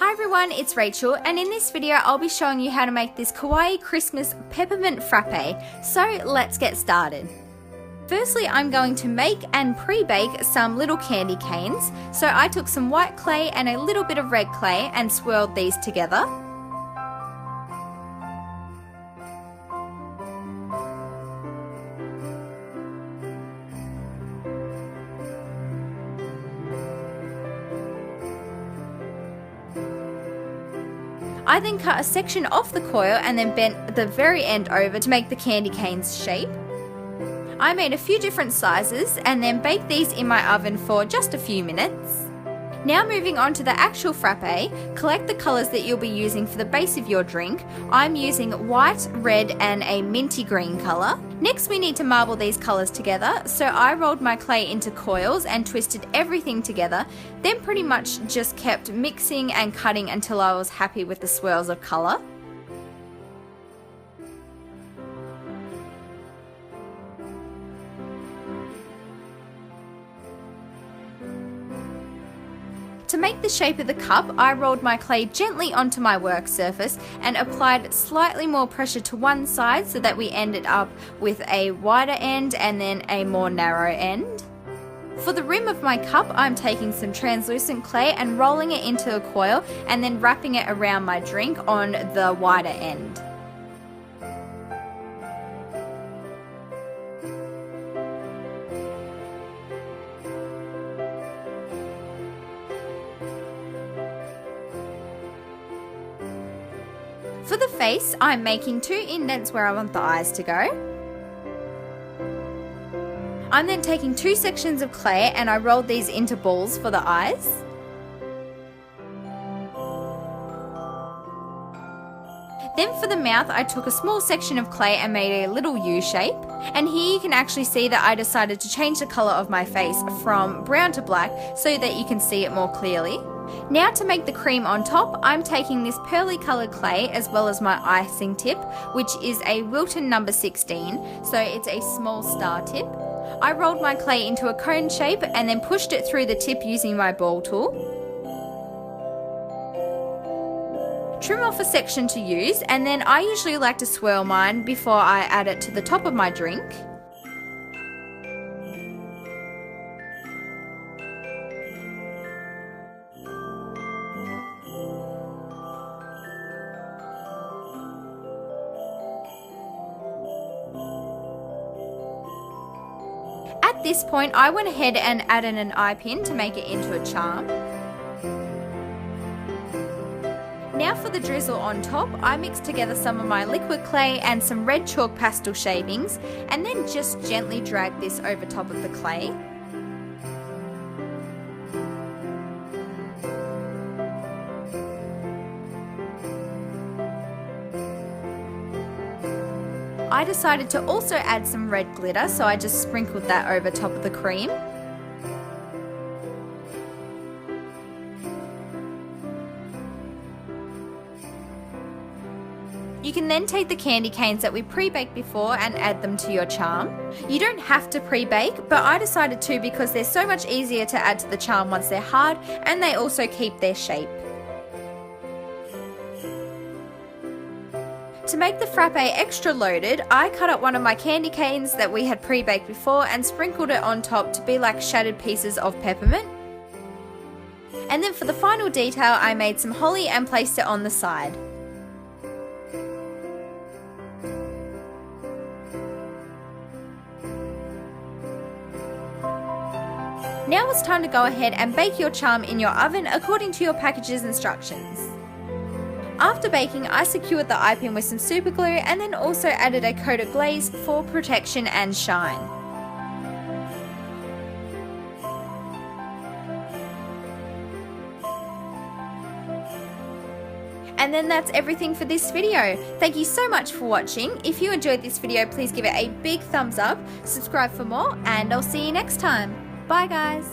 Hi everyone, it's Rachel, and in this video I'll be showing you how to make this Kawaii Christmas Peppermint Frappe. So let's get started. Firstly, I'm going to make and pre-bake some little candy canes. So I took some white clay and a little bit of red clay and swirled these together. I then cut a section off the coil and then bent the very end over to make the candy cane's shape. I made a few different sizes and then baked these in my oven for just a few minutes. Now moving on to the actual frappe, collect the colours that you'll be using for the base of your drink. I'm using white, red and a minty green colour. Next we need to marble these colours together, so I rolled my clay into coils and twisted everything together, then pretty much just kept mixing and cutting until I was happy with the swirls of colour. To make the shape of the cup, I rolled my clay gently onto my work surface and applied slightly more pressure to one side so that we ended up with a wider end and then a more narrow end. For the rim of my cup, I'm taking some translucent clay and rolling it into a coil and then wrapping it around my drink on the wider end. For the face, I'm making 2 indents where I want the eyes to go. I'm then taking 2 sections of clay and I rolled these into balls for the eyes. Then for the mouth, I took a small section of clay and made a little U shape. And here you can actually see that I decided to change the colour of my face from brown to black so that you can see it more clearly. Now to make the cream on top, I'm taking this pearly coloured clay as well as my icing tip, which is a Wilton number 16, so it's a small star tip. I rolled my clay into a cone shape and then pushed it through the tip using my ball tool. Trim off a section to use, and then I usually like to swirl mine before I add it to the top of my drink. At this point, I went ahead and added an eye pin to make it into a charm. Now for the drizzle on top, I mixed together some of my liquid clay and some red chalk pastel shavings and then just gently dragged this over top of the clay. I decided to also add some red glitter, so I just sprinkled that over top of the cream. You can then take the candy canes that we pre-baked before and add them to your charm. You don't have to pre-bake, but I decided to because they're so much easier to add to the charm once they're hard, and they also keep their shape. To make the frappe extra loaded, I cut up one of my candy canes that we had pre-baked before and sprinkled it on top to be like shattered pieces of peppermint. And then for the final detail, I made some holly and placed it on the side. Now it's time to go ahead and bake your charm in your oven according to your package's instructions. After baking, I secured the eye pin with some super glue and then also added a coat of glaze for protection and shine. And then that's everything for this video. Thank you so much for watching. If you enjoyed this video, please give it a big thumbs up, subscribe for more, and I'll see you next time. Bye guys!